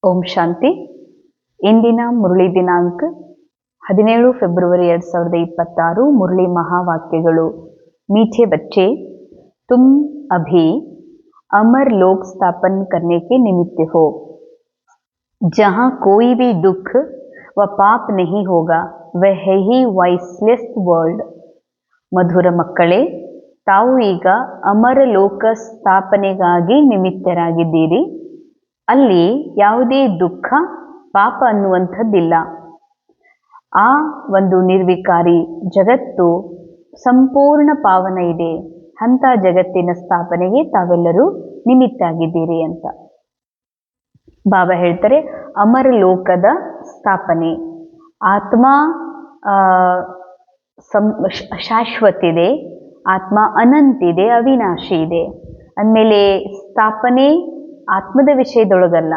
ಓಂ ಶಾಂತಿ. ಇಂದಿನ ಮುರಳಿ ದಿನಾಂಕ 17 ಫೆಬ್ರವರಿ 2026. ಮುರಳಿ ಮಹಾವಾಕ್ಯಗಳು. मीठे बच्चे, तुम अभी अमर लोक स्थापन करने के निमित्त हो, जहाँ कोई भी दुख व पाप नहीं होगा, वह है ही वाइसलेस वर्ल्ड. ಮಧುರ ಮಕ್ಕಳೇ, ತಾವು ಈಗ ಅಮರ ಲೋಕ ಸ್ಥಾಪನೆಗಾಗಿ ನಿಮಿತ್ತರಾಗಿದ್ದೀರಿ. ಅಲ್ಲಿ ಯಾವುದೇ ದುಃಖ ಪಾಪ ಅನ್ನುವಂಥದ್ದಿಲ್ಲ. ಆ ಒಂದು ನಿರ್ವಿಕಾರಿ ಜಗತ್ತು ಸಂಪೂರ್ಣ ಪಾವನ ಇದೆ. ಅಂಥ ಜಗತ್ತಿನ ಸ್ಥಾಪನೆಗೆ ತಾವೆಲ್ಲರೂ ನಿಮಿತ್ತಾಗಿದ್ದೀರಿ ಅಂತ ಬಾಬಾ ಹೇಳ್ತಾರೆ. ಅಮರ ಲೋಕದ ಸ್ಥಾಪನೆ. ಆತ್ಮ ಶಾಶ್ವತಿದೆ, ಆತ್ಮ ಅನಂತಿದೆ, ಅವಿನಾಶಿ ಇದೆ. ಅಂದಮೇಲೆ ಸ್ಥಾಪನೆ ಆತ್ಮದ ವಿಷಯದೊಳಗಲ್ಲ,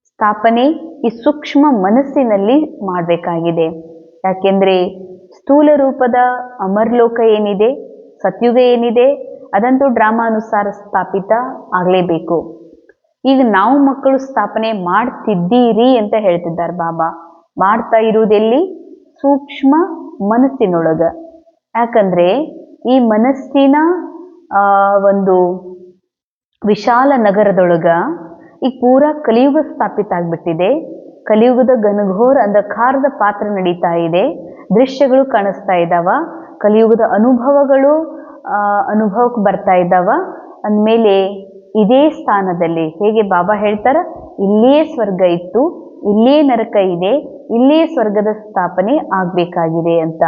ಸ್ಥಾಪನೆ ಈ ಸೂಕ್ಷ್ಮ ಮನಸ್ಸಿನಲ್ಲಿ ಮಾಡಬೇಕಾಗಿದೆ. ಯಾಕೆಂದರೆ ಸ್ಥೂಲ ರೂಪದ ಅಮರ್ಲೋಕ ಏನಿದೆ, ಸತ್ಯುಗ ಏನಿದೆ, ಅದಂತೂ ಡ್ರಾಮಾನುಸಾರ ಸ್ಥಾಪಿತ ಆಗಲೇಬೇಕು. ಈಗ ನಾವು ಮಕ್ಕಳು ಸ್ಥಾಪನೆ ಮಾಡ್ತಿದ್ದೀರಿ ಅಂತ ಹೇಳ್ತಿದ್ದಾರೆ ಬಾಬಾ. ಮಾಡ್ತಾ ಇರುವುದೆಲ್ಲಿ? ಸೂಕ್ಷ್ಮ ಮನಸ್ಸಿನೊಳಗ. ಯಾಕಂದರೆ ಈ ಮನಸ್ಸಿನ ಒಂದು ವಿಶಾಲ ನಗರದೊಳಗ ಈಗ ಪೂರಾ ಕಲಿಯುಗ ಸ್ಥಾಪಿತ ಆಗ್ಬಿಟ್ಟಿದೆ. ಕಲಿಯುಗದ ಘನಘೋರ ಅಂಧಕಾರದ ಪಾತ್ರ ನಡೀತಾ ಇದೆ. ದೃಶ್ಯಗಳು ಕಾಣಿಸ್ತಾ ಇದ್ದಾವ. ಕಲಿಯುಗದ ಅನುಭವಗಳು ಅನುಭವಕ್ಕೆ ಬರ್ತಾ ಇದ್ದಾವ. ಅಂದಮೇಲೆ ಇದೇ ಸ್ಥಾನದಲ್ಲಿ ಹೇಗೆ ಬಾಬಾ ಹೇಳ್ತಾರ, ಇಲ್ಲೇ ಸ್ವರ್ಗ ಇತ್ತು, ಇಲ್ಲೇ ನರಕ ಇದೆ, ಇಲ್ಲೇ ಸ್ವರ್ಗದ ಸ್ಥಾಪನೆ ಆಗಬೇಕಾಗಿದೆ ಅಂತ.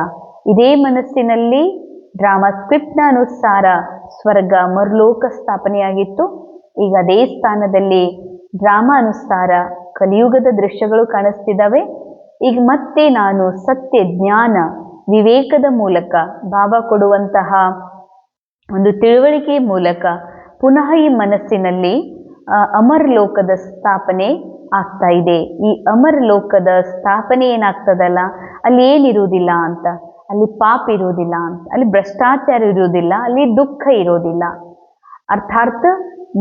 ಇದೇ ಮನಸ್ಸಿನಲ್ಲಿ ಡ್ರಾಮಾ ಸ್ಕ್ರಿಪ್ಟ್ನ ಅನುಸಾರ ಸ್ವರ್ಗ ಮರುಲೋಕ ಸ್ಥಾಪನೆಯಾಗಿತ್ತು. ಈಗ ಅದೇ ಸ್ಥಾನದಲ್ಲಿ ಡ್ರಾಮಾ ಅನುಸಾರ ಕಲಿಯುಗದ ದೃಶ್ಯಗಳು ಕಾಣಿಸ್ತಿದ್ದಾವೆ. ಈಗ ಮತ್ತೆ ನಾನು ಸತ್ಯ ಜ್ಞಾನ ವಿವೇಕದ ಮೂಲಕ ಬಾಬಾ ಕೊಡುವಂತಹ ಒಂದು ತಿಳುವಳಿಕೆಯ ಮೂಲಕ ಪುನಃ ಈ ಮನಸ್ಸಿನಲ್ಲಿ ಅಮರ ಲೋಕದ ಸ್ಥಾಪನೆ ಆಗ್ತಾ ಇದೆ. ಈ ಅಮರ ಲೋಕದ ಸ್ಥಾಪನೆ ಏನಾಗ್ತದಲ್ಲ, ಅಲ್ಲಿ ಏನಿರುವುದಿಲ್ಲ ಅಂತ, ಅಲ್ಲಿ ಪಾಪ ಇರೋದಿಲ್ಲ ಅಂತ, ಅಲ್ಲಿ ಭ್ರಷ್ಟಾಚಾರ ಇರೋದಿಲ್ಲ, ಅಲ್ಲಿ ದುಃಖ ಇರೋದಿಲ್ಲ. ಅರ್ಥಾತ್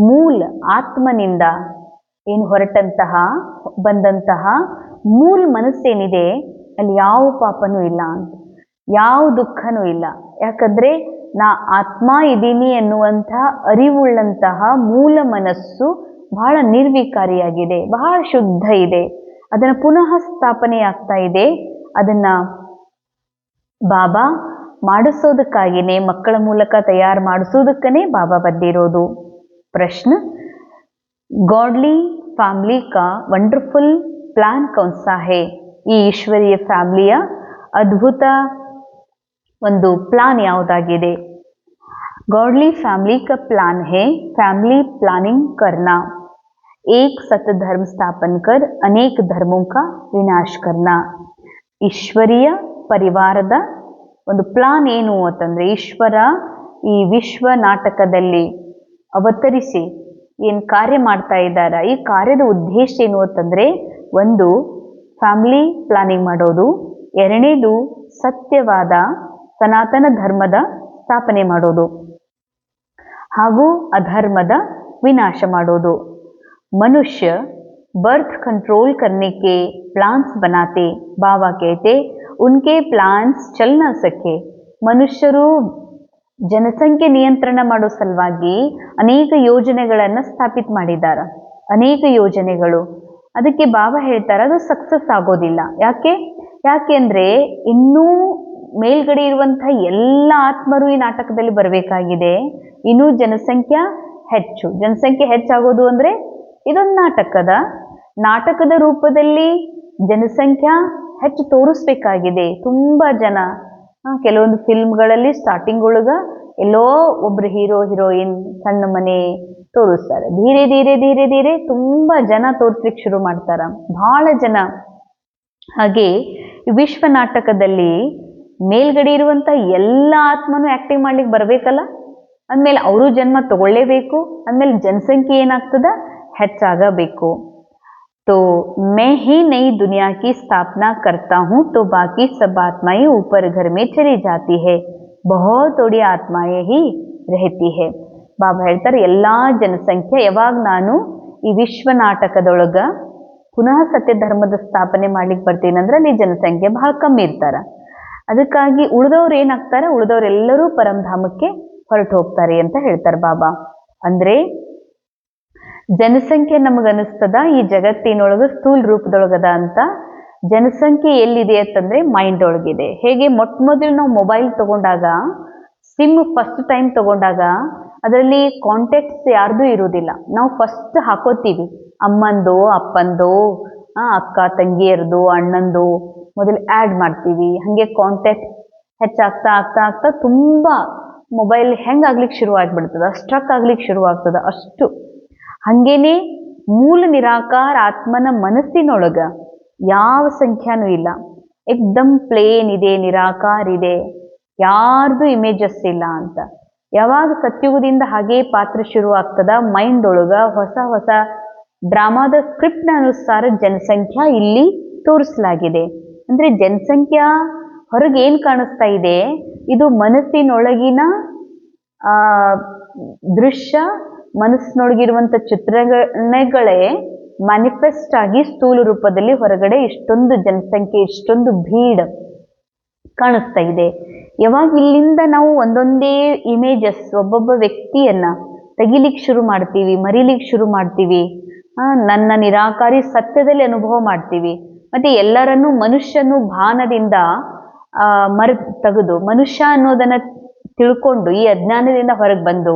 ಮೂಲ ಆತ್ಮನಿಂದ ಏನು ಹೊರಟಂತಹ ಬಂದಂತಹ ಮೂಲ ಮನಸ್ಸೇನಿದೆ, ಅಲ್ಲಿ ಯಾವ ಪಾಪನೂ ಇಲ್ಲ ಅಂತ, ಯಾವ ದುಃಖನೂ ಇಲ್ಲ. ಯಾಕಂದರೆ ನಾ ಆತ್ಮ ಇದ್ದೀನಿ ಎನ್ನುವಂಥ ಅರಿವುಳ್ಳಂತಹ ಮೂಲ ಮನಸ್ಸು ಬಹಳ ನಿರ್ವಿಕಾರಿಯಾಗಿದೆ, ಬಹಳ ಶುದ್ಧ ಇದೆ. ಅದನ್ನು ಪುನಃ ಸ್ಥಾಪನೆ ಆಗ್ತಾ ಇದೆ. ಅದನ್ನು ಬಾಬಾ ಮಾಡಿಸೋದಕ್ಕಾಗಿಯೇ, ಮಕ್ಕಳ ಮೂಲಕ ತಯಾರು ಮಾಡಿಸೋದಕ್ಕೇ ಬಾಬಾ ಬಂದಿರೋದು. ಪ್ರಶ್ನೆ, गॉडली फैमिली का ವಂಡರ್ಫುಲ್ ಪ್ಲಾನ್ ಕೌನ್ಸಾ ಹೇ? ಈ ಈಶ್ವರೀಯ ಫ್ಯಾಮಿಲಿಯ ಅದ್ಭುತ ಒಂದು ಪ್ಲಾನ್ ಯಾವುದಾಗಿದೆ? गॉडली फैमिली का प्लान है फैमिली प्लानिंग करना, एक सत धर्म स्थापन कर अनेक धर्मों का विनाश करना. ಈಶ್ವರೀಯ ಪರಿವಾರದ ಒಂದು ಪ್ಲಾನ್ ಏನು ಅಂತಂದರೆ, ಈಶ್ವರ ಈ ವಿಶ್ವ ನಾಟಕದಲ್ಲಿ ಅವತರಿಸಿ ಏನು ಕಾರ್ಯ ಮಾಡ್ತಾ ಇದ್ದಾರೆ, ಈ ಕಾರ್ಯದ ಉದ್ದೇಶ ಏನು ಅಂತಂದರೆ, ಒಂದು ಫ್ಯಾಮಿಲಿ ಪ್ಲಾನಿಂಗ್ ಮಾಡೋದು, ಎರಡನೇದು ಸತ್ಯವಾದ ಸನಾತನ ಧರ್ಮದ ಸ್ಥಾಪನೆ ಮಾಡೋದು, ಹಾಗೂ ಅಧರ್ಮದ ವಿನಾಶ ಮಾಡೋದು. ಮನುಷ್ಯ ಬರ್ತ್ कंट्रोल करने के प्लान्स बनाते, बाबा कहते उनके प्लान्स चल न सके. ಮನುಷ್ಯರು ಜನಸಂಖ್ಯೆ ನಿಯಂತ್ರಣ ಮಾಡೋ ಸಲುವಾಗಿ ಅನೇಕ ಯೋಜನೆಗಳನ್ನು ಸ್ಥಾಪಿತ ಮಾಡಿದ್ದಾರೆ, ಅನೇಕ ಯೋಜನೆಗಳು. ಅದಕ್ಕೆ ಬಾಬಾ ಹೇಳ್ತಾರೆ ಅದು ಸಕ್ಸಸ್ ಆಗೋದಿಲ್ಲ. ಯಾಕೆಂದರೆ ಇನ್ನೂ ಮೇಲ್ಗಡೆ ಇರುವಂಥ ಎಲ್ಲ ಆತ್ಮರು ಈ ನಾಟಕದಲ್ಲಿ ಬರಬೇಕಾಗಿದೆ. ಇನ್ನೂ ಜನಸಂಖ್ಯೆ ಹೆಚ್ಚಾಗೋದು ಅಂದರೆ ಇದೊಂದು ನಾಟಕದ ರೂಪದಲ್ಲಿ ಜನಸಂಖ್ಯೆ ಹೆಚ್ಚು ತೋರಿಸ್ಬೇಕಾಗಿದೆ. ತುಂಬ ಜನ ಕೆಲವೊಂದು ಫಿಲ್ಮ್ಗಳಲ್ಲಿ ಸ್ಟಾರ್ಟಿಂಗ್ ಒಳಗೆ ಎಲ್ಲೋ ಒಬ್ರು ಹೀರೋ ಹೀರೋಯಿನ್ ಸಣ್ಣ ಮನೆ ತೋರಿಸ್ತಾರೆ. ಧೀರೆ ಧೀರೆ ಧೀರೆ ಧೀರೆ ತುಂಬ ಜನ ತೋರಿಸ್ಲಿಕ್ಕೆ ಶುರು ಮಾಡ್ತಾರೆ, ಭಾಳ ಜನ. ಹಾಗೆ ವಿಶ್ವ ನಾಟಕದಲ್ಲಿ ಮೇಲ್ಗಡೆ ಇರುವಂಥ ಎಲ್ಲ ಆತ್ಮನೂ ಆ್ಯಕ್ಟಿಂಗ್ ಮಾಡ್ಲಿಕ್ಕೆ ಬರಬೇಕಲ್ಲ. ಅಂದಮೇಲೆ ಅವರು ಜನ್ಮ ತಗೊಳ್ಳೇಬೇಕು. ಅಂದಮೇಲೆ ಜನಸಂಖ್ಯೆ ಏನಾಗ್ತದೆ, ಹೆಚ್ಚಾಗಬೇಕು. तो मैं ही नई दुनिया की स्थापना करता हूँ, तो बाकी सब आत्माएं ऊपर घर में चली जाती है, बहुत थोड़ी आत्माएं ही रहती है. ಬಾಬಾ ಹೇಳ್ತಾರೆ, ಎಲ್ಲ ಜನಸಂಖ್ಯೆ ಯಾವಾಗ ನಾನು ಈ ವಿಶ್ವ ನಾಟಕದೊಳಗೆ ಪುನಃ ಸತ್ಯ ಧರ್ಮದ ಸ್ಥಾಪನೆ ಮಾಡ್ಲಿಕ್ಕೆ ಬರ್ತೀನಿ ಅಂದ್ರೆ ಅಲ್ಲಿ ಜನಸಂಖ್ಯೆ ಬಹಳ ಕಮ್ಮಿ ಇರ್ತಾರ. ಅದಕ್ಕಾಗಿ ಉಳಿದವ್ರು ಏನಾಗ್ತಾರೆ, ಉಳಿದವರೆಲ್ಲರೂ ಪರಂಧಾಮಕ್ಕೆ ಹೊರಟು ಹೋಗ್ತಾರೆ ಅಂತ ಹೇಳ್ತಾರೆ ಬಾಬಾ. ಅಂದ್ರೆ ಜನಸಂಖ್ಯೆ ನಮಗನಿಸ್ತದ ಈ ಜಗತ್ತಿನೊಳಗ ಸ್ಥೂಲ ರೂಪದೊಳಗದ ಅಂತ. ಜನಸಂಖ್ಯೆ ಎಲ್ಲಿದೆ ಅಂತಂದ್ರೆ ಮೈಂಡ್ ಒಳಗಿದೆ. ಹೇಗೆ ಮೊದಲು ನಾವು ಮೊಬೈಲ್ ತಗೊಂಡಾಗ, ಸಿಮ್ ಫಸ್ಟ್ ಟೈಮ್ ತಗೊಂಡಾಗ ಅದರಲ್ಲಿ ಕಾಂಟ್ಯಾಕ್ಟ್ಸ್ ಯಾರ್ದು ಇರುವುದಿಲ್ಲ. ನಾವು ಫಸ್ಟ್ ಹಾಕೋತೀವಿ, ಅಮ್ಮಂದು, ಅಪ್ಪಂದು, ಅಕ್ಕ ತಂಗಿಯರ್ದು, ಅಣ್ಣಂದು ಮೊದಲು ಆ್ಯಡ್ ಮಾಡ್ತೀವಿ. ಹಾಗೆ ಕಾಂಟ್ಯಾಕ್ಟ್ ಹೆಚ್ಚಾಗ್ತಾ ಆಗ್ತಾ ಆಗ್ತಾ ತುಂಬಾ ಮೊಬೈಲ್ ಹೆಂಗಾಗ್ಲಿಕ್ಕೆ ಶುರು ಆಗ್ಬಿಡ್ತದ, ಸ್ಟ್ರಕ್ ಆಗ್ಲಿಕ್ಕೆ ಶುರು ಆಗ್ತದ ಅಷ್ಟು. ಹಂಗೇನೆ ಮೂಲ ನಿರಾಕಾರ ಆತ್ಮನ ಮನಸ್ಸಿನೊಳಗ ಯಾವ ಸಂಖ್ಯಾನೂ ಇಲ್ಲ, ಏಕ್ದಮ್ ಪ್ಲೇನ್ ಇದೆ, ನಿರಾಕಾರ ಇದೆ, ಯಾರ್ದು ಇಮೇಜಸ್ ಇಲ್ಲ ಅಂತ. ಯಾವಾಗ ಸತ್ಯುಗದಿಂದ ಹಾಗೆ ಪಾತ್ರ ಶುರು ಆಗ್ತದ, ಮೈಂಡ್ ಒಳಗ ಹೊಸ ಹೊಸ ಡ್ರಾಮಾದ ಸ್ಕ್ರಿಪ್ಟ್ನ ಅನುಸಾರ ಜನಸಂಖ್ಯಾ ಇಲ್ಲಿ ತೋರಿಸಲಾಗಿದೆ. ಅಂದ್ರೆ ಜನಸಂಖ್ಯಾ ಹೊರಗೆ ಏನ್ ಕಾಣಿಸ್ತಾ ಇದೆ, ಇದು ಮನಸ್ಸಿನೊಳಗಿನ ದೃಶ್ಯ, ಮನಸ್ಸಿನೊಳಗಿರುವಂತ ಚಿತ್ರಣಗಳೇ ಮ್ಯಾನಿಫೆಸ್ಟ್ ಆಗಿ ಸ್ಥೂಲ ರೂಪದಲ್ಲಿ ಹೊರಗಡೆ ಇಷ್ಟೊಂದು ಜನಸಂಖ್ಯೆ, ಇಷ್ಟೊಂದು ಭೀಡ್ ಕಾಣಿಸ್ತಾ ಇದೆ. ಯಾವಾಗ ಇಲ್ಲಿಂದ ನಾವು ಒಂದೊಂದೇ ಇಮೇಜಸ್, ಒಬ್ಬೊಬ್ಬ ವ್ಯಕ್ತಿಯನ್ನ ತೆಗಿಲಿಕ್ಕೆ ಶುರು ಮಾಡ್ತೀವಿ, ಮರಿಲಿಕ್ಕೆ ಶುರು ಮಾಡ್ತೀವಿ, ನನ್ನ ನಿರಾಕಾರಿ ಸತ್ಯದಲ್ಲಿ ಅನುಭವ ಮಾಡ್ತೀವಿ, ಮತ್ತೆ ಎಲ್ಲರನ್ನೂ ಮನುಷ್ಯನು ಭಾನದಿಂದ ತೆಗೆದು ಮನುಷ್ಯ ಅನ್ನೋದನ್ನ ತಿಳ್ಕೊಂಡು ಈ ಅಜ್ಞಾನದಿಂದ ಹೊರಗೆ ಬಂದು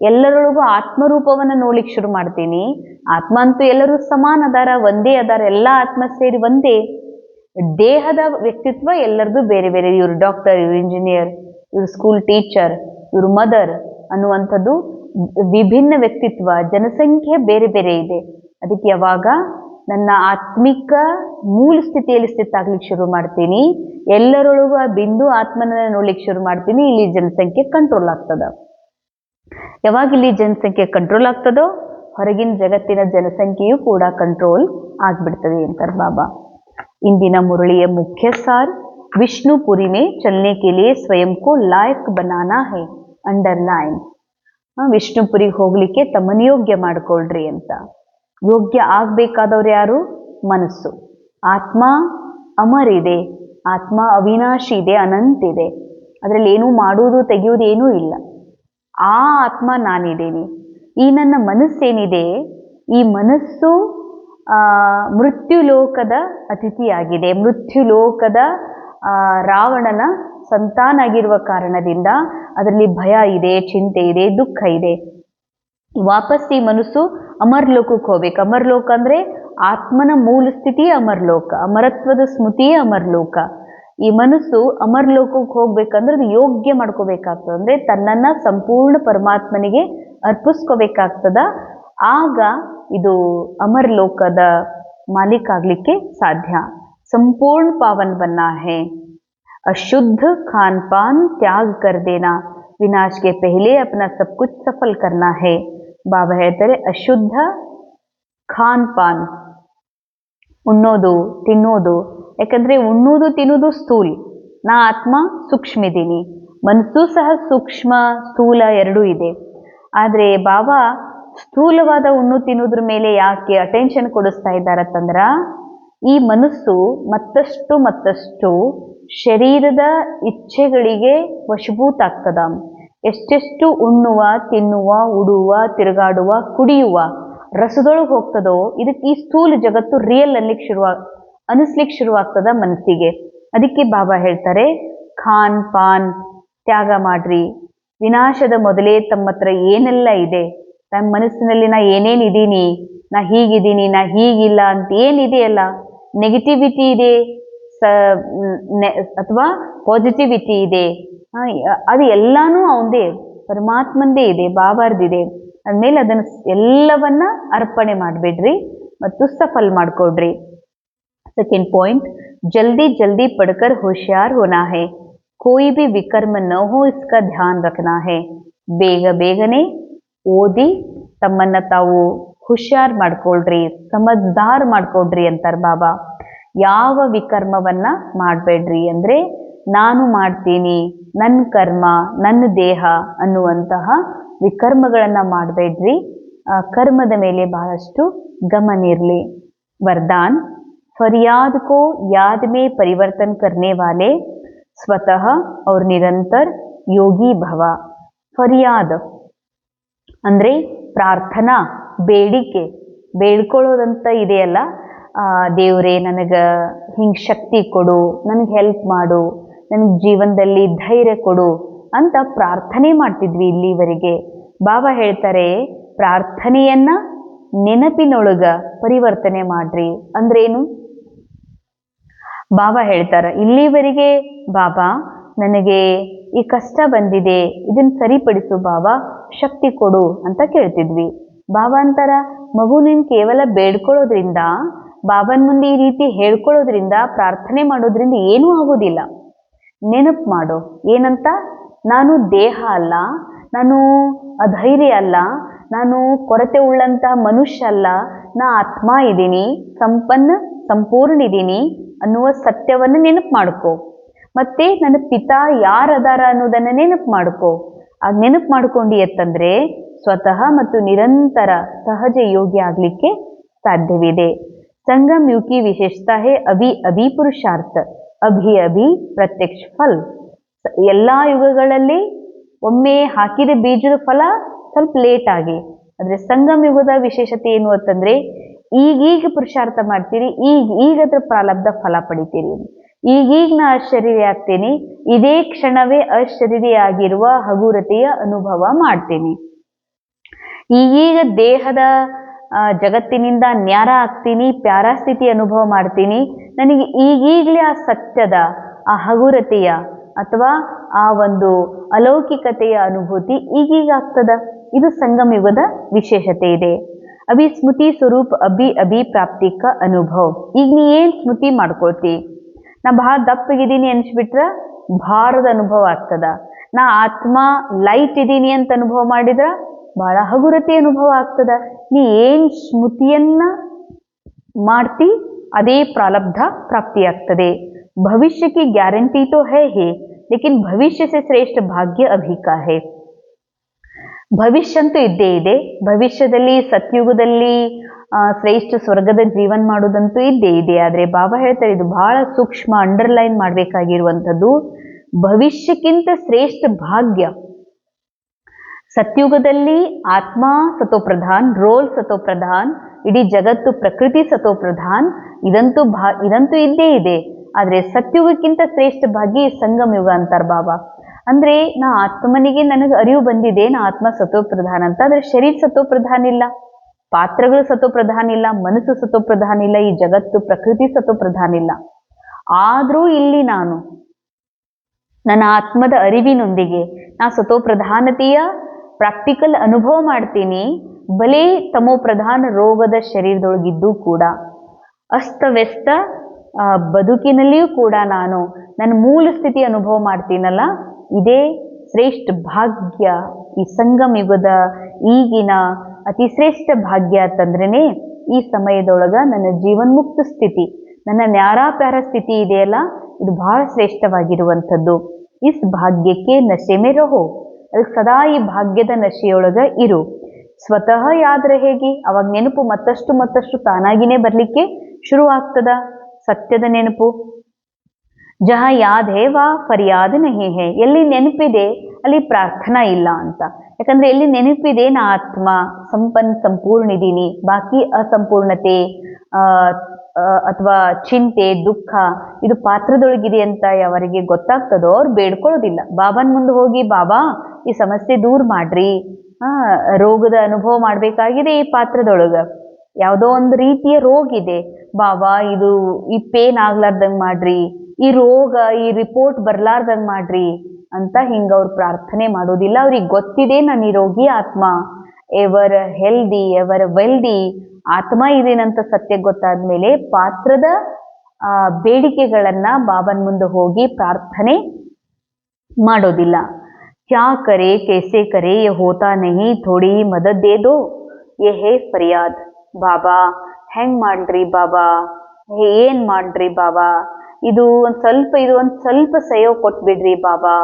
ಎಲ್ಲರೊಳಗೂ ಆತ್ಮರೂಪವನ್ನ ನೋಡ್ಲಿಕ್ಕೆ ಶುರು ಮಾಡ್ತೀನಿ. ಆತ್ಮ ಅಂತೂ ಎಲ್ಲರೂ ಸಮಾನ ಅದಾರ, ಒಂದೇ ಅದಾರ, ಎಲ್ಲ ಆತ್ಮ ಸೇರಿ ಒಂದೇ. ದೇಹದ ವ್ಯಕ್ತಿತ್ವ ಎಲ್ಲರದು ಬೇರೆ ಬೇರೆ. ಇವ್ರು ಡಾಕ್ಟರ್, ಇವ್ರು ಇಂಜಿನಿಯರ್, ಇವ್ರು ಸ್ಕೂಲ್ ಟೀಚರ್, ಇವ್ರು ಮದರ್ ಅನ್ನುವಂಥದ್ದು ವಿಭಿನ್ನ ವ್ಯಕ್ತಿತ್ವ, ಜನಸಂಖ್ಯೆ ಬೇರೆ ಬೇರೆ ಇದೆ. ಅದಕ್ಕೆ ಯಾವಾಗ ನನ್ನ ಆತ್ಮಿಕ ಮೂಲ ಸ್ಥಿತಿಯಲ್ಲಿ ಸ್ಥಿತ ಆಗ್ಲಿಕ್ಕೆ ಶುರು ಮಾಡ್ತೀನಿ, ಎಲ್ಲರೊಳಗೂ ಆ ಬಿಂದು ಆತ್ಮನ ನೋಡ್ಲಿಕ್ಕೆ ಶುರು ಮಾಡ್ತೀನಿ, ಇಲ್ಲಿ ಜನಸಂಖ್ಯೆ ಕಂಟ್ರೋಲ್ ಆಗ್ತದ. ಯಾವಾಗ ಇಲ್ಲಿ ಜನಸಂಖ್ಯೆ ಕಂಟ್ರೋಲ್ ಆಗ್ತದೋ ಹೊರಗಿನ ಜಗತ್ತಿನ ಜನಸಂಖ್ಯೆಯೂ ಕೂಡ ಕಂಟ್ರೋಲ್ ಆಗ್ಬಿಡ್ತದೆ ಅಂತಾರೆ ಬಾಬಾ. ಇಂದಿನ ಮುರಳಿಯ ಮುಖ್ಯ ಸಾರ್, ವಿಷ್ಣುಪುರಿ में चलने के लिए स्वयं को लायक बनाना है, ಅಂಡರ್ಲೈನ್. ವಿಷ್ಣುಪುರಿಗೆ ಹೋಗ್ಲಿಕ್ಕೆ ತಮ್ಮನ್ನ ಯೋಗ್ಯ ಮಾಡ್ಕೊಳ್ರಿ ಅಂತ. ಯೋಗ್ಯ ಆಗ್ಬೇಕಾದವ್ರು ಯಾರು? ಮನಸ್ಸು. ಆತ್ಮ ಅಮರ್ ಇದೆ, ಆತ್ಮ ಅವಿನಾಶಿ ಇದೆ, ಅನಂತ ಇದೆ. ಅದರಲ್ಲಿ ಏನೂ ಮಾಡುವುದು ತೆಗೆಯುವುದು ಏನೂ ಇಲ್ಲ. ಆ ಆತ್ಮ ನಾನಿದ್ದೀನಿ. ಈ ನನ್ನ ಮನಸ್ಸೇನಿದೆ, ಈ ಮನಸ್ಸು ಮೃತ್ಯುಲೋಕದ ಅತಿಥಿಯಾಗಿದೆ. ಮೃತ್ಯುಲೋಕದ ರಾವಣನ ಸಂತಾನ ಆಗಿರುವ ಕಾರಣದಿಂದ ಅದರಲ್ಲಿ ಭಯ ಇದೆ, ಚಿಂತೆ ಇದೆ, ದುಃಖ ಇದೆ. ವಾಪಸ್ ಈ ಮನಸ್ಸು ಅಮರ್ಲೋಕಕ್ಕೆ ಹೋಗ್ಬೇಕು. ಅಮರ್ಲೋಕ ಅಂದ್ರೆ ಆತ್ಮನ ಮೂಲ ಸ್ಥಿತಿ ಅಮರ್ಲೋಕ, ಅಮರತ್ವದ ಸ್ಮೃತಿಯೇ ಅಮರ್ಲೋಕ. ಈ ಮನಸ್ಸು ಅಮರ್ಲೋಕಕ್ಕೆ ಹೋಗ್ಬೇಕಂದ್ರೆ ಅದು ಯೋಗ್ಯ ಮಾಡ್ಕೋಬೇಕಾಗ್ತದೆ. ಅಂದ್ರೆ ತನ್ನನ್ನ ಸಂಪೂರ್ಣ ಪರಮಾತ್ಮನಿಗೆ ಅರ್ಪಿಸ್ಕೋಬೇಕಾಗ್ತದ. ಆಗ ಇದು ಅಮರ್ಲೋಕದ ಮಾಲೀಕ ಆಗ್ಲಿಕ್ಕೆ ಸಾಧ್ಯ. ಸಂಪೂರ್ಣ ಪಾವನ್ ಬನ್ನ ಹೇ, ಅಶುದ್ಧ ಖಾನ್ ಪಾನ್ ತ್ಯಾಗ ಕರ್ ದೇನಾ, ವಿನಾಶ್ಗೆ ಪೆಹಲೆ ಅಪ್ನಾ ಸಬ್ ಕುಚ್ ಸಫಲ್ ಕರ್ನಾ ಹೇ. ಬಾಬಾ ಹೇಳ್ತಾರೆ, ಅಶುದ್ಧ ಖಾನ್ ಪಾನ್, ಉಣ್ಣೋದು ತಿನ್ನೋದು. ಯಾಕಂದ್ರೆ ಉಣ್ಣೋದು ತಿನ್ನೋದು ಸ್ಥೂಲ್, ನಾ ಆತ್ಮ ಸೂಕ್ಷ್ಮ ಇದ್ದೀನಿ. ಮನಸ್ಸು ಸಹ ಸೂಕ್ಷ್ಮ ಸ್ಥೂಲ ಎರಡೂ ಇದೆ. ಆದ್ರೆ ಬಾಬಾ ಸ್ಥೂಲವಾದ ಉಣ್ಣು ತಿನ್ನೋದ್ರ ಮೇಲೆ ಯಾಕೆ ಅಟೆನ್ಷನ್ ಕೊಡಿಸ್ತಾ ಇದ್ದಾರತ್ತಂದ್ರ, ಈ ಮನಸ್ಸು ಮತ್ತಷ್ಟು ಮತ್ತಷ್ಟು ಶರೀರದ ಇಚ್ಛೆಗಳಿಗೆ ವಶಭೂತ ಆಗ್ತದ. ಎಷ್ಟೆಷ್ಟು ಉಣ್ಣುವ, ತಿನ್ನುವ, ಉಡುವ, ತಿರುಗಾಡುವ, ಕುಡಿಯುವ ರಸದೊಳಗೆ ಹೋಗ್ತದೋ ಇದಕ್ಕೆ ಈ ಸ್ಥೂಲ ಜಗತ್ತು ರಿಯಲ್ ಅನ್ಲಿಕ್ಕೆ ಅನಿಸ್ಲಿಕ್ಕೆ ಶುರು ಆಗ್ತದ ಮನಸ್ಸಿಗೆ. ಅದಕ್ಕೆ ಬಾಬಾ ಹೇಳ್ತಾರೆ, ಖಾನ್ ಪಾನ್ ತ್ಯಾಗ ಮಾಡ್ರಿ. ವಿನಾಶದ ಮೊದಲೇ ತಮ್ಮ ಹತ್ರ ಏನೆಲ್ಲ ಇದೆ, ತಮ್ಮ ಮನಸ್ಸಿನಲ್ಲಿ ನಾ ಏನೇನಿದ್ದೀನಿ, ನಾ ಹೀಗಿದ್ದೀನಿ, ನಾ ಹೀಗಿಲ್ಲ ಅಂತ ಏನಿದೆಯಲ್ಲ, ನೆಗೆಟಿವಿಟಿ ಇದೆ ಅಥವಾ ಪಾಸಿಟಿವಿಟಿ ಇದೆ, ಅದು ಎಲ್ಲಾನು ಅವಂದೇ, ಪರಮಾತ್ಮಂದೇ ಇದೆ, ಬಾಬಾರ್ದಿದೆ. ಅಂದಮೇಲೆ ಅದನ್ನು ಎಲ್ಲವನ್ನ ಅರ್ಪಣೆ ಮಾಡಬೇಡ್ರಿ ಮತ್ತು ಸಫಲ್ ಮಾಡ್ಕೊಡ್ರಿ. सेकेंड पॉइंट, जल्दी जल्दी पढ़कर होशियार होना है, कोई भी विकर्म न हो इसका ध्यान रखना है. ಬೇಗ ಬೇಗನೆ ಓದಿ ತಮ್ಮನ್ನ ತಾವು ಹುಷಾರ್ ಮಾಡ್ಕೊಳ್ರಿ, ಸಮಜ್ದಾರ್ ಮಾಡ್ಕೊಳ್ರಿ ಅಂತಾರೆ ಬಾಬಾ. ಯಾವ ವಿಕರ್ಮವನ್ನ ಮಾಡಬೇಡ್ರಿ ಅಂದ್ರೆ, ನಾನು ಮಾಡ್ತೀನಿ, ನನ್ನ ಕರ್ಮ, ನನ್ನ ದೇಹ ಅನ್ನುವಂತಹ ವಿಕರ್ಮಗಳನ್ನ ಮಾಡಬೇಡ್ರಿ. ಕರ್ಮದ ಮೇಲೆ ಬಹಳಷ್ಟು ಗಮನ ಇರಲಿ. वरदान, फरियाद को याद में परिवर्तन करने वाले स्वतः और निरंतर ಯೋಗಿ ಭವ. ಫರಿಯಾದ್ ಅಂದರೆ ಪ್ರಾರ್ಥನಾ, ಬೇಡಿಕೆ, ಬೇಡ್ಕೊಳ್ಳೋದಂತ ಇದೆಯಲ್ಲ, ದೇವರೇ ನನಗೆ ಹಿಂಗೆ ಶಕ್ತಿ ಕೊಡು, ನನಗೆ ಹೆಲ್ಪ್ ಮಾಡು, ನನಗೆ ಜೀವನದಲ್ಲಿ ಧೈರ್ಯ ಕೊಡು ಅಂತ ಪ್ರಾರ್ಥನೆ ಮಾಡ್ತಿದ್ವಿ ಇಲ್ಲಿವರೆಗೆ. ಬಾಬಾ ಹೇಳ್ತಾರೆ ಪ್ರಾರ್ಥನೆಯನ್ನ ನೆನಪಿನೊಳಗ ಪರಿವರ್ತನೆ ಮಾಡ್ರಿ. ಅಂದ್ರೇನು? ಬಾಬಾ ಹೇಳ್ತಾರ ಇಲ್ಲಿವರೆಗೆ ಬಾಬಾ ನನಗೆ ಈ ಕಷ್ಟ ಬಂದಿದೆ, ಇದನ್ನ ಸರಿಪಡಿಸು ಬಾಬಾ, ಶಕ್ತಿ ಕೊಡು ಅಂತ ಕೇಳ್ತಿದ್ವಿ. ಬಾಬಾ ಅಂತಾರ ಮಗು ನೀನ್ ಕೇವಲ ಬೇಡ್ಕೊಳ್ಳೋದ್ರಿಂದ, ಬಾಬನ್ ಮುಂದೆ ಈ ರೀತಿ ಹೇಳ್ಕೊಳ್ಳೋದ್ರಿಂದ, ಪ್ರಾರ್ಥನೆ ಮಾಡೋದ್ರಿಂದ ಏನೂ ಆಗೋದಿಲ್ಲ. ನೆನಪು ಮಾಡು ಏನಂತ, ನಾನು ದೇಹ ಅಲ್ಲ, ನಾನು ಅಧೈರ್ಯ ಅಲ್ಲ, ನಾನು ಕೊರತೆ ಉಳ್ಳಂತ ಮನುಷ್ಯ ಅಲ್ಲ, ನಾ ಆತ್ಮ ಇದ್ದೀನಿ, ಸಂಪೂರ್ಣ ಇದ್ದೀನಿ ಅನ್ನುವ ಸತ್ಯವನ್ನು ನೆನಪು ಮಾಡ್ಕೋ. ಮತ್ತೆ ನನ್ನ ಪಿತಾ ಯಾರದಾರ ಅನ್ನೋದನ್ನ ನೆನಪು ಮಾಡ್ಕೋ. ಆಗ ನೆನಪು ಮಾಡ್ಕೊಂಡಿ ಅಂತಂದ್ರೆ ಸ್ವತಃ ಮತ್ತು ನಿರಂತರ ಸಹಜ ಯೋಗಿ ಆಗ್ಲಿಕ್ಕೆ ಸಾಧ್ಯವಿದೆ. ಸಂಗಮ್ ಯುಗ್ ಕಿ ವಿಶೇಷತಾ ಹೇ ಅಭಿ ಅಭಿ ಪುರುಷಾರ್ಥ, ಅಭಿ ಅಭಿ ಪ್ರತ್ಯಕ್ಷ ಫಲ್. ಎಲ್ಲಾ ಯುಗಗಳಲ್ಲಿ ಒಮ್ಮೆ ಹಾಕಿದ ಬೀಜದ ಫಲ ಸ್ವಲ್ಪ ಲೇಟ್ ಆಗಿ, ಆದ್ರೆ ಸಂಗಮ ಯುಗದ ವಿಶೇಷತೆ ಏನು ಅಂತಂದ್ರೆ ಈಗೀಗ ಪುರುಷಾರ್ಥ ಮಾಡ್ತೀರಿ, ಈಗ ಅದ್ರ ಪ್ರಾರಬ್ಧ ಫಲ ಪಡಿತೀರಿ. ಈಗೀಗ ನಾ ಅಶರೀರಿ ಆಗ್ತೀನಿ, ಇದೇ ಕ್ಷಣವೇ ಅಶರೀರಿಯಾಗಿರುವ ಹಗುರತೆಯ ಅನುಭವ ಮಾಡ್ತೀನಿ. ಈಗೀಗ ದೇಹದ ಜಗತ್ತಿನಿಂದ ನ್ಯಾರ ಆಗ್ತೀನಿ, ಪ್ಯಾರಾಸ್ಥಿತಿ ಅನುಭವ ಮಾಡ್ತೀನಿ. ನನಗೆ ಈಗೀಗಲೇ ಆ ಸತ್ಯದ, ಆ ಹಗುರತೆಯ ಅಥವಾ ಆ ಒಂದು ಅಲೌಕಿಕತೆಯ ಅನುಭೂತಿ ಈಗೀಗ ಆಗ್ತದ. ಇದು ಸಂಗಮ ಯುಗದ ವಿಶೇಷತೆ ಇದೆ. ಅಭಿ ಸ್ಮೃತಿ ಸ್ವರೂಪ ಅಭಿ ಅಭಿ ಪ್ರಾಪ್ತಿಕ ಅನುಭವ. ಈಗ ನೀ ಏನ್ ಸ್ಮೃತಿ ಮಾಡ್ಕೊಳ್ತಿ, ನಾ ಬಹಳ ದಪ್ಪಗಿದ್ದೀನಿ ಅನ್ಸ್ಬಿಟ್ರ ಭಾರದ ಅನುಭವ ಆಗ್ತದ. ನಾ ಆತ್ಮ ಲೈಟ್ ಇದ್ದೀನಿ ಅಂತ ಅನುಭವ ಮಾಡಿದ್ರ ಬಹಳ ಹಗುರತೆ ಅನುಭವ ಆಗ್ತದ. ನೀ ಏನ್ ಸ್ಮೃತಿಯನ್ನ ಮಾಡ್ತಿ ಅದೇ ಪ್ರಾರಬ್ಧ ಪ್ರಾಪ್ತಿಯಾಗ್ತದೆ. ಭವಿಷ್ಯ ಕಿ ಗ್ಯಾರಂಟಿ ತೋ ಹೈ ಹೇ, ಲೇಕಿನ್ ಭವಿಷ್ಯ ಸೆ ಶ್ರೇಷ್ಠ ಭಾಗ್ಯ ಅಭಿ ಕಾ ಹೈ. ಭವಿಷ್ಯ ಅಂತೂ ಇದ್ದೇ ಇದೆ. ಭವಿಷ್ಯದಲ್ಲಿ ಸತ್ಯುಗದಲ್ಲಿ ಶ್ರೇಷ್ಠ ಸ್ವರ್ಗದ ಜೀವನ ಮಾಡೋದಂತೂ ಇದ್ದೇ ಇದೆ. ಆದ್ರೆ ಬಾಬಾ ಹೇಳ್ತಾರೆ ಇದು ಬಹಳ ಸೂಕ್ಷ್ಮ, ಅಂಡರ್ಲೈನ್ ಮಾಡ್ಬೇಕಾಗಿರುವಂಥದ್ದು. ಭವಿಷ್ಯಕ್ಕಿಂತ ಶ್ರೇಷ್ಠ ಭಾಗ್ಯ. ಸತ್ಯುಗದಲ್ಲಿ ಆತ್ಮ ಸತೋಪ್ರಧಾನ್, ರೋಲ್ ಸತೋಪ್ರಧಾನ್, ಇಡೀ ಜಗತ್ತು ಪ್ರಕೃತಿ ಸತೋಪ್ರಧಾನ್, ಇದಂತೂ ಇದ್ದೇ ಇದೆ. ಆದ್ರೆ ಸತ್ಯುಗಕ್ಕಿಂತ ಶ್ರೇಷ್ಠ ಭಾಗ್ಯ ಸಂಗಮ ಯುಗ ಅಂತಾರ ಬಾಬಾ. ಅಂದ್ರೆ ನಾ ಆತ್ಮನಿಗೆ ನನಗೆ ಅರಿವು ಬಂದಿದೆ, ನಾ ಆತ್ಮ ಸತೋಪ್ರಧಾನ ಅಂತ. ಆದ್ರೆ ಶರೀರ ಸತೋಪ್ರಧಾನ ಇಲ್ಲ, ಪಾತ್ರಗಳು ಸತೋಪ್ರಧಾನ ಇಲ್ಲ, ಮನಸ್ಸು ಸತೋಪ್ರಧಾನ ಇಲ್ಲ, ಈ ಜಗತ್ತು ಪ್ರಕೃತಿ ಸತೋಪ್ರಧಾನ ಇಲ್ಲ. ಆದ್ರೂ ಇಲ್ಲಿ ನಾನು ನನ್ನ ಆತ್ಮದ ಅರಿವಿನೊಂದಿಗೆ ನಾ ಸತೋಪ್ರಧಾನತೆಯ ಪ್ರಾಕ್ಟಿಕಲ್ ಅನುಭವ ಮಾಡ್ತೀನಿ. ಬಲೇ ತಮೋಪ್ರಧಾನ ರೋಗದ ಶರೀರದೊಳಗಿದ್ದು ಕೂಡ, ಅಸ್ತವ್ಯಸ್ತ ಬದುಕಿನಲ್ಲಿಯೂ ಕೂಡ ನಾನು ನನ್ನ ಮೂಲ ಸ್ಥಿತಿ ಅನುಭವ ಮಾಡ್ತೀನಲ್ಲ, ಇದೇ ಶ್ರೇಷ್ಠ ಭಾಗ್ಯ. ಈ ಸಂಗಮ ಯುಗದ ಈಗಿನ ಅತಿ ಶ್ರೇಷ್ಠ ಭಾಗ್ಯ ಅಂತಂದ್ರೇನೆ ಈ ಸಮಯದೊಳಗ ನನ್ನ ಜೀವನ್ಮುಕ್ತ ಸ್ಥಿತಿ, ನನ್ನ ನ್ಯಾರಾಪ್ಯಾರ ಸ್ಥಿತಿ ಇದೆಯಲ್ಲ, ಇದು ಬಹಳ ಶ್ರೇಷ್ಠವಾಗಿರುವಂಥದ್ದು. ಇಸ್ ಭಾಗ್ಯಕ್ಕೆ ನಶೆ ಮೇ ರಹೋ, ಅದಕ್ಕೆ ಸದಾ ಈ ಭಾಗ್ಯದ ನಶೆಯೊಳಗ ಇರು. ಸ್ವತಃ ಯಾದ್ ರಹೇಗಿ, ಅವಾಗ ನೆನಪು ಮತ್ತಷ್ಟು ತಾನಾಗಿನೇ ಬರ್ಲಿಕ್ಕೆ ಶುರು ಆಗ್ತದ. ಸತ್ಯದ ನೆನಪು. ಜಹ ಯಾದ್ ಹೇ ವಾ ಫರಿಯಾದ್ ನಹಿ ಹೇ, ಎಲ್ಲಿ ನೆನಪಿದೆ ಅಲ್ಲಿ ಪ್ರಾರ್ಥನಾ ಇಲ್ಲ ಅಂತ. ಯಾಕಂದ್ರೆ ಎಲ್ಲಿ ನೆನಪಿದೆ ನಾ ಆತ್ಮ ಸಂಪೂರ್ಣ ಇದ್ದೀನಿ, ಬಾಕಿ ಅಸಂಪೂರ್ಣತೆ ಅಥವಾ ಚಿಂತೆ ದುಃಖ ಇದು ಪಾತ್ರದೊಳಗಿದೆ ಅಂತ ಯಾವರಿಗೆ ಗೊತ್ತಾಗ್ತದೋ ಅವ್ರು ಬೇಡ್ಕೊಳ್ಳೋದಿಲ್ಲ. ಬಾಬಾನ್ ಮುಂದೆ ಹೋಗಿ ಬಾಬಾ ಈ ಸಮಸ್ಯೆ ದೂರ ಮಾಡ್ರಿ, ರೋಗದ ಅನುಭವ ಮಾಡ್ಬೇಕಾಗಿದೆ, ಈ ಪಾತ್ರದೊಳಗ ಯಾವುದೋ ಒಂದು ರೀತಿಯ ರೋಗ ಇದೆ ಬಾಬಾ, ಇದು ಈ ಪೇನ್ ಆಗ್ಲಾರ್ದಂಗ್ ಮಾಡ್ರಿ, ಈ ರೋಗ ಈ ರಿಪೋರ್ಟ್ ಬರ್ಲಾರ್ದಂಗ್ ಮಾಡ್ರಿ ಅಂತ ಹಿಂಗ ಅವ್ರು ಪ್ರಾರ್ಥನೆ ಮಾಡೋದಿಲ್ಲ. ಅವ್ರಿಗೆ ಗೊತ್ತಿದೆ ನಾನು ನಿರೋಗಿ ಆತ್ಮ, ಎವರ್ ಹೆಲ್ದಿ ಎವರ್ ವೆಲ್ದಿ ಆತ್ಮ ಇದೇನಂತ ಸತ್ಯ ಗೊತ್ತಾದ್ಮೇಲೆ ಪಾತ್ರದ ಬೇಡಿಕೆಗಳನ್ನ ಬಾಬನ್ ಮುಂದೆ ಹೋಗಿ ಪ್ರಾರ್ಥನೆ ಮಾಡೋದಿಲ್ಲ. ಕ್ಯಾ ಕರೆ ಕೇಸೆ ಕರೆ ಯೆ ಹೋತಾ ನಹಿ, ಥೋಡಿ ಮದದ್ ದೇ ದೋ ಯೆ ಹೇ ಫರಿಯಾದ್. ಬಾಬಾ ಹೆಂಗ್ ಮಾಡ್ರಿ ಬಾಬಾ, ಏನ್ ಮಾಡ್ರಿ ಬಾಬಾ, ಇದು ಒಂದ್ ಸ್ವಲ್ಪ ಸಹಯೋಗ ಕೊಟ್ಬಿಡ್ರಿ ಬಾಬಾ,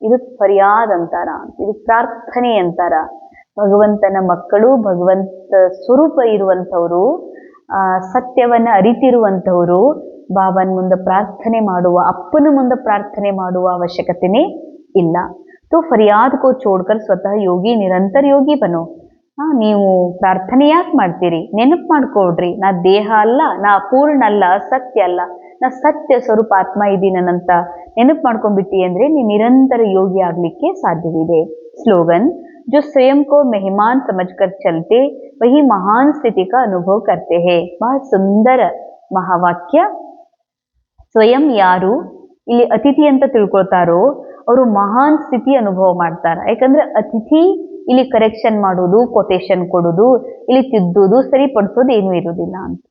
ಇದು ಫರಿಯಾದ್ ಅಂತಾರ, ಇದು ಪ್ರಾರ್ಥನೆ ಅಂತಾರ. ಭಗವಂತನ ಮಕ್ಕಳು, ಭಗವಂತ ಸ್ವರೂಪ ಇರುವಂಥವ್ರು ಸತ್ಯವನ್ನ ಅರಿತಿರುವಂಥವರು ಬಾಬನ ಮುಂದೆ ಪ್ರಾರ್ಥನೆ ಮಾಡುವ, ಅಪ್ಪನ ಮುಂದೆ ಪ್ರಾರ್ಥನೆ ಮಾಡುವ ಅವಶ್ಯಕತೆನೇ ಇಲ್ಲ. तो फरियाद को छोड़कर स्वतः ಯೋಗಿ ನಿರಂತರ ಯೋಗಿ ಬನೋ. ನೀವು ಪ್ರಾರ್ಥನೆ ಯಾಕೆ ಮಾಡ್ತೀರಿ? ನೆನಪು ಮಾಡ್ಕೊಳ್ರಿ, ನಾ ದೇಹ ಅಲ್ಲ, ನಾ ಪೂರ್ಣ ಅಲ್ಲ, ಸತ್ಯ ಅಲ್ಲ, ನಾ ಸತ್ಯ ಸ್ವರೂಪ ಆತ್ಮ ಇದ್ದೀನಂತ ನೆನಪು ಮಾಡ್ಕೊಂಡ್ಬಿಟ್ಟಿ ಅಂದ್ರೆ ನೀ ನಿರಂತರ ಯೋಗಿ ಆಗ್ಲಿಕ್ಕೆ ಸಾಧ್ಯವಿದೆ. ಸ್ಲೋಗನ್, जो स्वयं को मेहमान समझकर चलते वही महान स्थिति का अनुभव करते हैं. ಬಹಳ ಸುಂದರ ಮಹಾವಾಕ್ಯ. ಸ್ವಯಂ ಯಾರು ಇಲ್ಲಿ ಅತಿಥಿ ಅಂತ ತಿಳ್ಕೊಳ್ತಾರೋ ಅವರು ಮಹಾನ್ ಸ್ಥಿತಿ ಅನುಭವ ಮಾಡ್ತಾರ. ಯಾಕಂದ್ರೆ ಅತಿಥಿ ಇಲ್ಲಿ ಕರೆಕ್ಷನ್ ಮಾಡೋದು, ಕೊಟೇಶನ್ ಕೊಡೋದು, ಇಲ್ಲಿ ತಿದ್ದೋದು, ಸರಿಪಡಿಸೋದು ಏನೂ ಇರೋದಿಲ್ಲ ಅಂತ.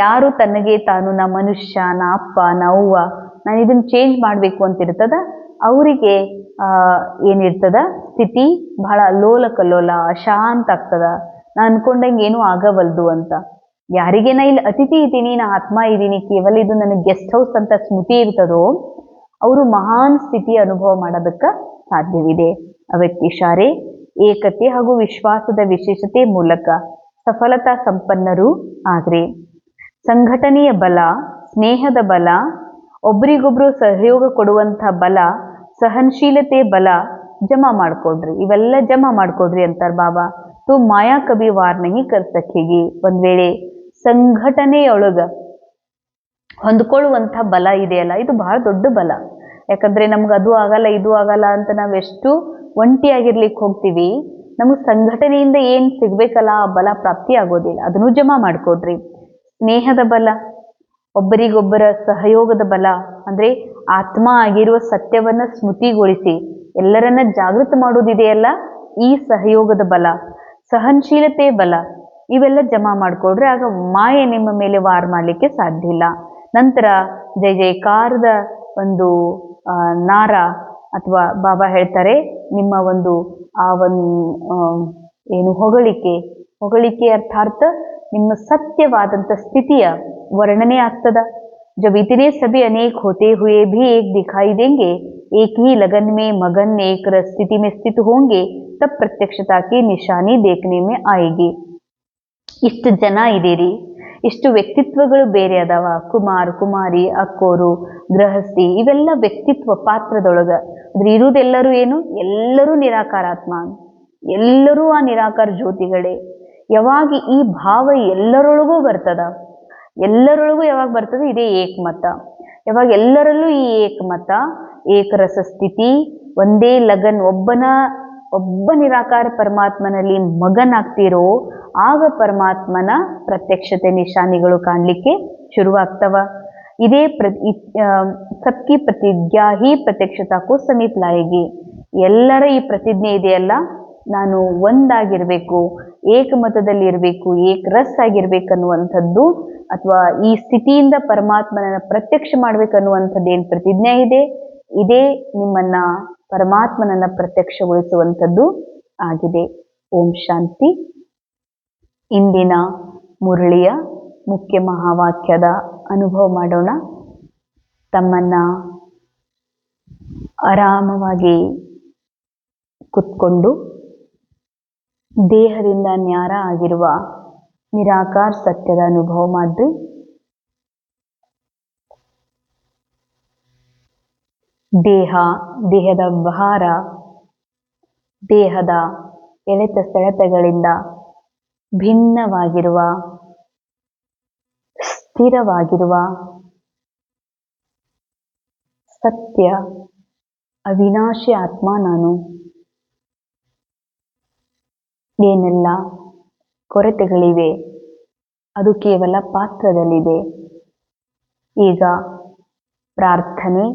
ಯಾರು ತನಗೆ ತಾನು ನಾ ಮನುಷ್ಯ, ನಾ ಅಪ್ಪ, ನಾ ಅವ್ವ, ನಾನು ಇದನ್ನ ಚೇಂಜ್ ಮಾಡ್ಬೇಕು ಅಂತ ಇರ್ತದ, ಅವರಿಗೆ ಏನಿರ್ತದ ಸ್ಥಿತಿ ಬಹಳ ಅಲ್ಲೋಲ ಕಲ್ಲೋಲ, ಅಶಾಂತ ಆಗ್ತದ, ನಾ ಅನ್ಕೊಂಡಂಗೆ ಏನೂ ಆಗವಲ್ದು ಅಂತ. ಯಾರಿಗೆ ನಾ ಇಲ್ಲಿ ಅತಿಥಿ ಇದ್ದೀನಿ, ನಾ ಆತ್ಮ ಇದ್ದೀನಿ, ಕೇವಲ ಇದು ನನಗೆ ಗೆಸ್ಟ್ ಹೌಸ್ ಅಂತ ಸ್ಮೃತಿ ಇರ್ತದೋ ಅವರು ಮಹಾನ್ ಸ್ಥಿತಿ ಅನುಭವ ಮಾಡೋದಕ್ಕೆ ಸಾಧ್ಯವಿದೆ. ಅವ್ಯಕ್ತಿ ಇಶಾರೆ, ಏಕತೆ ಹಾಗೂ ವಿಶ್ವಾಸದ ವಿಶೇಷತೆ ಮೂಲಕ ಸಫಲತಾ ಸಂಪನ್ನರು ಆಗ್ರಿ. ಸಂಘಟನೆಯ ಬಲ, ಸ್ನೇಹದ ಬಲ, ಒಬ್ರಿಗೊಬ್ರು ಸಹಯೋಗ ಕೊಡುವಂಥ ಬಲ, ಸಹನಶೀಲತೆ ಬಲ ಜಮಾ ಮಾಡ್ಕೊಡ್ರಿ. ಇವೆಲ್ಲ ಜಮಾ ಮಾಡ್ಕೊಡ್ರಿ ಅಂತಾರೆ ಬಾಬಾ. ತು ಮಾಯಾ ಕಬಿ ವಾರ್ ನಹಿ ಕರ್ ಸಖೇಗಿ. ಒಂದ್ ವೇಳೆ ಸಂಘಟನೆಯೊಳಗ ಹೊಂದ್ಕೊಳ್ಳುವಂಥ ಬಲ ಇದೆಯಲ್ಲ, ಇದು ಬಹಳ ದೊಡ್ಡ ಬಲ. ಯಾಕಂದ್ರೆ ನಮ್ಗೆ ಅದು ಆಗಲ್ಲ ಇದು ಆಗಲ್ಲ ಅಂತ ನಾವೆಷ್ಟು ಒಂಟಿಯಾಗಿರ್ಲಿಕ್ಕೆ ಹೋಗ್ತೀವಿ, ನಮಗೆ ಸಂಘಟನೆಯಿಂದ ಏನು ಸಿಗ್ಬೇಕಲ್ಲ ಆ ಬಲ ಪ್ರಾಪ್ತಿ ಆಗೋದಿಲ್ಲ. ಅದನ್ನು ಜಮಾ ಮಾಡ್ಕೊಡ್ರಿ. ಸ್ನೇಹದ ಬಲ, ಒಬ್ಬರಿಗೊಬ್ಬರ ಸಹಯೋಗದ ಬಲ, ಅಂದ್ರೆ ಆತ್ಮ ಆಗಿರುವ ಸತ್ಯವನ್ನ ಸ್ಮೃತಿಗೊಳಿಸಿ ಎಲ್ಲರನ್ನ ಜಾಗೃತ ಮಾಡೋದಿದೆಯಲ್ಲ, ಈ ಸಹಯೋಗದ ಬಲ. ಸಹನಶೀಲತೆ ಬಲ, ಇವೆಲ್ಲ ಜಮಾ ಮಾಡ್ಕೊಡ್ರೆ ಆಗ ಮಾಯೆ ನಿಮ್ಮ ಮೇಲೆ ವಾರ್ ಮಾಡಲಿಕ್ಕೆ ಸಾಧ್ಯ ಇಲ್ಲ. ನಂತರ ಜಯ ಜಯಕಾರದ ಒಂದು ನಾರ ಅಥವಾ ಬಾಬಾ ಹೇಳ್ತಾರೆ, ನಿಮ್ಮ ಒಂದು ಏನು ಹೊಗಳಿಕೆ ಅರ್ಥಾರ್ಥ ನಿಮ್ಮ ಸತ್ಯವಾದಂಥ ಸ್ಥಿತಿಯ ವರ್ಣನೆ ಆಗ್ತದ. जब इतने सभी अनेक होते हुए भी एक दिखाई देंगे, एक ही लगन में मगन एक स्थिति में स्थित होंगे, तब प्रत्यक्षता की निशानी देखने में आएगी. ಇಷ್ಟು ಜನ ಇದೀರಿ, ಇಷ್ಟು ವ್ಯಕ್ತಿತ್ವಗಳು ಬೇರೆ ಅದಾವ, ಕುಮಾರ್ ಕುಮಾರಿ, ಅಕ್ಕೋರು, ಗೃಹಸ್ಥಿ, ಇವೆಲ್ಲ ವ್ಯಕ್ತಿತ್ವ ಪಾತ್ರದೊಳಗ. ಅದ್ರ ಇರುವುದೆಲ್ಲರೂ ಏನು? ಎಲ್ಲರೂ ನಿರಾಕಾರಾತ್ಮ, ಎಲ್ಲರೂ ಆ ನಿರಾಕಾರ ಜ್ಯೋತಿಗಳೇ. ಯಾವಾಗ ಈ ಭಾವ ಎಲ್ಲರೊಳಗೂ ಬರ್ತದ, ಎಲ್ಲರೊಳಗೂ ಯಾವಾಗ ಬರ್ತದೆ? ಇದೇ ಏಕಮತ. ಯಾವಾಗ ಎಲ್ಲರಲ್ಲೂ ಈ ಏಕಮತ, ಏಕರಸ ಸ್ಥಿತಿ, ಒಂದೇ ಲಗನ್, ಒಬ್ಬ ನಿರಾಕಾರ ಪರಮಾತ್ಮನಲ್ಲಿ ಮಗನ್ ಆಗ್ತಿರೋ ಆಗ ಪರಮಾತ್ಮನ ಪ್ರತ್ಯಕ್ಷತೆ ನಿಶಾನಿಗಳು ಕಾಣಲಿಕ್ಕೆ ಶುರುವಾಗ್ತವ. ಇದೇ ಸಬ್ಕಿ ಪ್ರತಿಜ್ಞಾ ಹಿ ಪ್ರತ್ಯಕ್ಷತಾಕ್ಕೂ ಸಮೀಪ ಲಾಯೇಗಿ. ಎಲ್ಲರ ಈ ಪ್ರತಿಜ್ಞೆ ಇದೆಯಲ್ಲ, ನಾನು ಒಂದಾಗಿರ್ಬೇಕು, ಏಕಮತದಲ್ಲಿ ಇರಬೇಕು, ಏಕರಸ್ ಆಗಿರ್ಬೇಕನ್ನುವಂಥದ್ದು, ಅಥವಾ ಈ ಸ್ಥಿತಿಯಿಂದ ಪರಮಾತ್ಮನ ಪ್ರತ್ಯಕ್ಷ ಮಾಡ್ಬೇಕನ್ನುವಂಥದ್ದು ಏನು ಪ್ರತಿಜ್ಞೆ ಇದೆ, ಇದೇ ನಿಮ್ಮನ್ನ ಪರಮಾತ್ಮನನ್ನ ಪ್ರತ್ಯಕ್ಷಗೊಳಿಸುವಂಥದ್ದು ಆಗಿದೆ. ಓಂ ಶಾಂತಿ. ಇಂದಿನ ಮುರಳಿಯ ಮುಖ್ಯ ಮಹಾವಾಕ್ಯದ ಅನುಭವ ಮಾಡೋಣ. ತಮ್ಮನ್ನ ಆರಾಮವಾಗಿ ಕುತ್ಕೊಂಡು ದೇಹದಿಂದ ನ್ಯಾರ ಆಗಿರುವ ನಿರಾಕಾರ ಸತ್ಯದ ಅನುಭವ ಮಾಡ್ರಿ. ದೇಹದ ಭಾರ, ದೇಹದ ಎಳೆತ ಸೆಳೆತಗಳಿಂದ ಭಿನ್ನವಾಗಿರುವ, ಸ್ಥಿರವಾಗಿರುವ ಸತ್ಯ ಅವಿನಾಶಿ ಆತ್ಮ ನಾನು. ಏನೆಲ್ಲ ಕೊರತೆಗಳಿವೆ ಅದು ಕೇವಲ ಪಾತ್ರದಲ್ಲಿದೆ. ಈಗ ಪ್ರಾರ್ಥನೆ,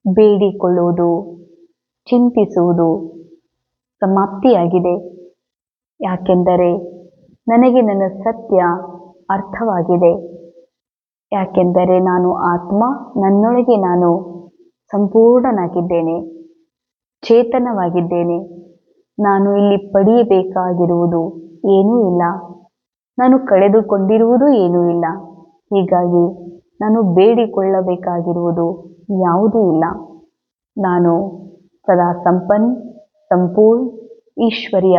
ಬೇಡಿಕೊಳ್ಳುವುದು, ಚಿಂತಿಸುವುದು ಸಮಾಪ್ತಿಯಾಗಿದೆ. ಯಾಕೆಂದರೆ ನನಗೆ ನನ್ನ ಸತ್ಯ ಅರ್ಥವಾಗಿದೆ. ಯಾಕೆಂದರೆ ನಾನು ಆತ್ಮ, ನನ್ನೊಳಗೆ ನಾನು ಸಂಪೂರ್ಣನಾಗಿದ್ದೇನೆ, ಚೇತನವಾಗಿದ್ದೇನೆ. ನಾನು ಇಲ್ಲಿ ಪಡೆಯಬೇಕಾಗಿರುವುದು ಏನೂ ಇಲ್ಲ, ನಾನು ಕಳೆದುಕೊಂಡಿರುವುದು ಏನೂ ಇಲ್ಲ. ಹೀಗಾಗಿ ನಾನು ಬೇಡಿಕೊಳ್ಳಬೇಕಾಗಿರುವುದು ಯಾವುದೂ ಇಲ್ಲ. ನಾನು ಸದಾ ಸಂಪೂರ್ಣ ಈಶ್ವರ್ಯ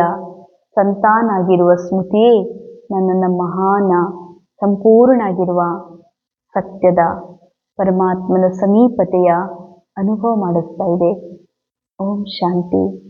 ಸಂತಾನಾಗಿರುವ ಸ್ಮೃತಿಯೇ ನನ್ನನ್ನು ಮಹಾನ ಸಂಪೂರ್ಣ ಆಗಿರುವ ಸತ್ಯದ ಪರಮಾತ್ಮನ ಸಮೀಪತೆಯ ಅನುಭವ ಮಾಡಿಸ್ತಾ ಇದೆ. ಓಂ ಶಾಂತಿ.